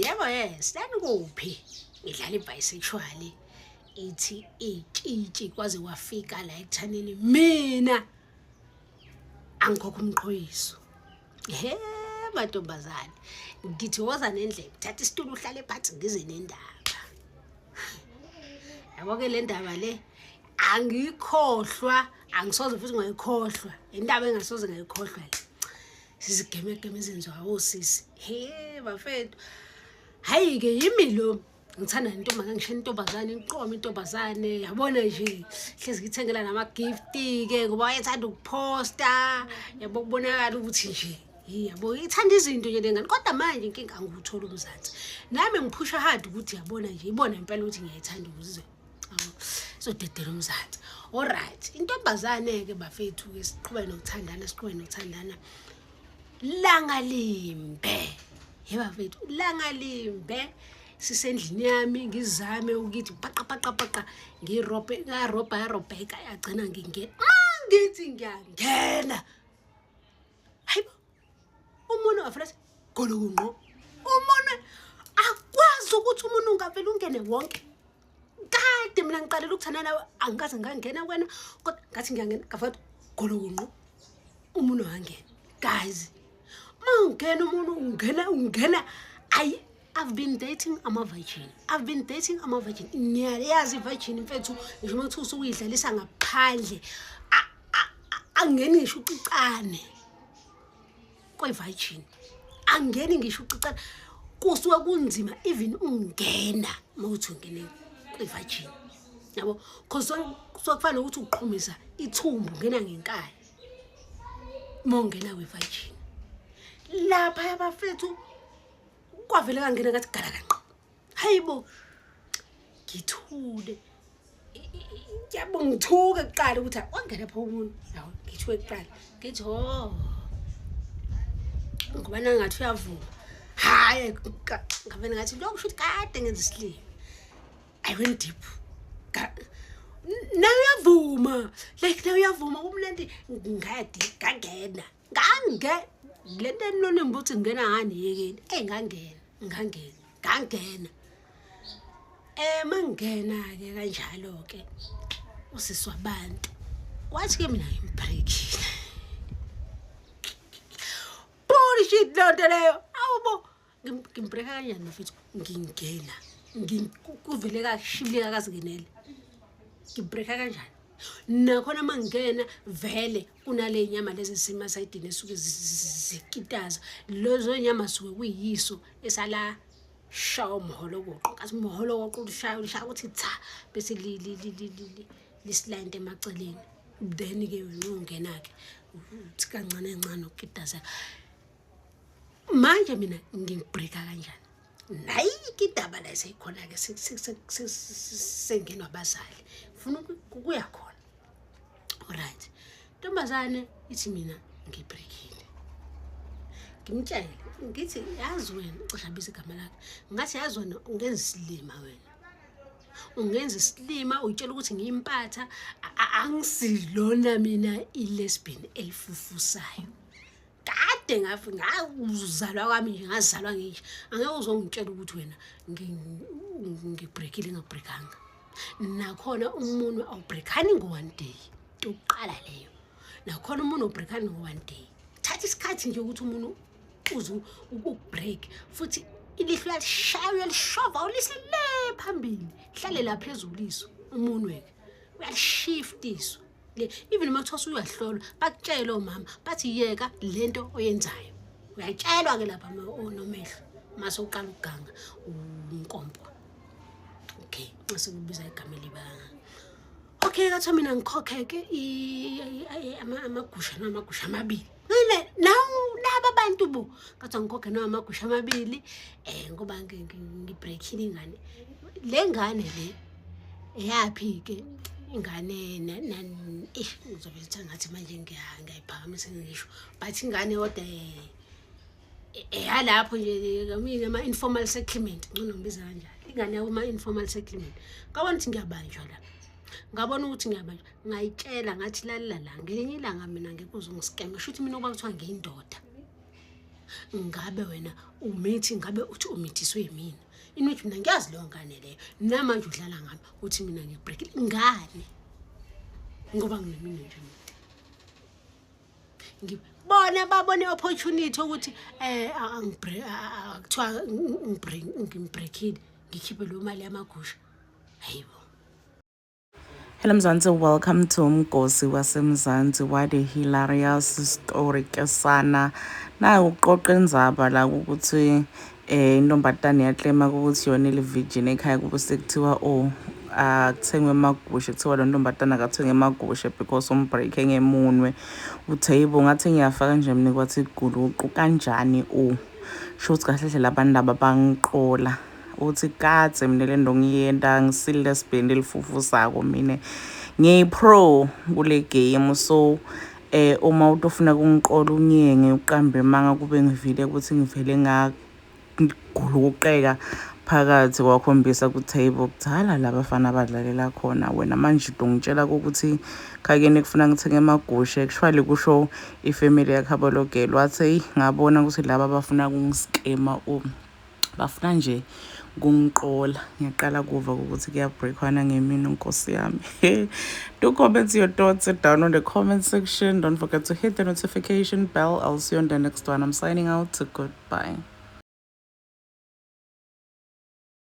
yebo yes kuphi ngidlala ibisexual ithi itshitshi kwaze wafika la ekuthaneni mina angikhokho umqhoyiso mantombazane ngithi woza nendlela thatha isitulo uhlale phansi ngize nendaba yabo ke le ndaba le angikhohlwa angisoze futhi ngayikhohlwa indaba engasoze ngayikhohlwa le sizigemegeme ezenziwa osisi bafethu hayi ke yimi lo ngithanda intombi ngishena intombazane inqoma intombazane yabona nje hlezi ngithengela nama gift ke ngoba wayethanda ukuposta yabo kubonakala ukuthi nje yabo ithanda izinto nje lengane kodwa manje inkinga angikuthola umzansi nami ngiphusha hard ukuthi yabona nje ibona impela ukuthi ngiyayithanda ukuzwe so dedela umzansi alright intombazane ke bafethu ke siqhubeka nokuthandana langa limbe bafethu langa limbe sisendlini yami ngizame ukuthi paqa ngirobeka yagcina ngingena ngithi ngiyangena hayibo umuntu afresh golokunqo umuntu akwazi ukuthi umuntu ungavela ungene wonke kade mina ngiqalela ukuthandana nawe angikaze ngangena kwena kodwa ngathi ngiyangena ngafaka golokunqo umuntu wangena guys mangena umuntu ungena I've been dating ama-virgin. Ngiyayazi i-virgin mfethu nje uma uthusa uyidlalisa ngaphandle angeni ngisho ucicane kwe-virgin. Angeni ngisho ucicane kusuka kunzima even ungena mawuthi ungene kwe-virgin. Yabo because sokufana ukuthi uqhumisa ithumbu ngena ngenkaya. Mongena kwe-virgin. Lapha yabafethu kwavele kangena ngathi galakanqa hayibo ngithule yabo ngithuke kuqala ukuthi wangena pha umuntu yawo ngithuke kuqala ngithi ngoba nangathi uyavuma hayi ngavele ngathi lokho futhi kade ngenza isilimo I went deep nawe uyavuma umlandi ngadi ngangena lento enonimba ukuthi ngena ngani yekeni ngangena mangena ke kanjalo ke usisi wabantu wathi ke mina ngimbreakile bullshit lonto leyo awubo ngimbreaka kanjani mfethu ngingena kuvele kashibile kazingenele ngibreaka kanjani nakhona mangena vele kunale nyama lezi sima sayidini esuke zikitaza lezo nyama suke kuyiso esala shawo umholo koqo kathi umholo koqo ushaya ukuthi tha bese lisilande emaceleni then ke wena ungena ke uthi kancane ukitaza manje mina ngibreaka kanjani nayi ikidaba la seyikhona ke sengenwa abazali ufuna ukuya khona alright ntombazane ithi mina ngibreakile ngimtshela ngithi yazi wena cisha bese igama lakhe ngathi yazi wena ungenza isilima uyitshela ukuthi ngiyimpatha angisilona mina ilesbian elifufusayo kade ngazalwa kwami nje ngazalwa ngisho angeke uzongitshela ukuthi wena ngibreakile ngabreakanga nakhona umuntu awubreakani ngo-one day uqala leyo nakhona umuntu ubreakani ngo-one day thatha isikhathi nje ukuthi umuntu uze ukubreak futhi ilihlo uyalishaya uyalishova ulisele phambili hlale la phezulu iso umuntu weke uyalishiftiso le even makuthosa uyahlolwa bakutshela omama bathi yeka lento oyenzayo uyatshelwa ke lapha nomehlo mase uqala ukuganga unkompo okay mase kubiza igama libanga okay kathi mina ngikhokhe ke amagusha amabili laba bantu bo kathi ngikhokhe amagusha amabili ngoba ngibreakile ingane le ngane le yapi ke ingane ngizobe ngathi manje ngiyayiphakamisa ngisho but ingane kodwa yalapho nje mina ama-informal settlement ngcono ngibiza kanjalo ingane yakuma-informal settlement ngabona ukuthi ngiyabanjwa la ngabona ukuthi ngiyabanjwa ngayitshela ngathi lalala ngelinye ilanga mina ngeke uzongiskeme shuthi mina kuba kuthiwa ngiyindoda ngabe wena umithi ngabe uthi umithiswe yimina in which mina ngiyazi leyo ngane leyo namanje udlala ngami uthi mina ngibreakile ngane ngoba nginemina nje ngibona babone opportunity ukuthi kuthiwa ngibreakile ngikhiphe lo mali yamagusha hayibo. Hello Mzansi, welcome to Umgosi waseMzansi. What a hilarious story ke sana. Na uqoqa indzaba la ukuthi intombatane yaclaima ukuthi yona ilivigin ekhaya kubo sekuthiwa akuthengwe amagusha kuthiwa lo ntombatane akathenge amagusha because umbreake ngemunwe. Uthe yibo ngathi ngiyafaka nje mina kwathi iguluqu kanjani sho ukuthi kahle hle labantu laba bangiqola uthi kadze mina le nto ngiyenda ngisile sibhendi elifufusako mina ngiyipro kule game so uma utofuna kungiqola unyenge uqambe manga kube ngivile ukuthi ngivele ngaguluqeka phakathi kwakhombisa ku-table kudala labafana abadlalela khona wena manje ungitshela ukuthi khakeni kufuna ngithenge amagusha actually kusho ifamily yakhabologelo wathi ngabona ukuthi laba bafuna kungiskema bafuna nje kungiqola ngiyaqala kuva ukuthi kuyabreakwana ngemini Nkosi yami. Do comment your thoughts down on the comment section. Don't forget to hit the notification bell. I'll see you on the next one. I'm signing out. Goodbye.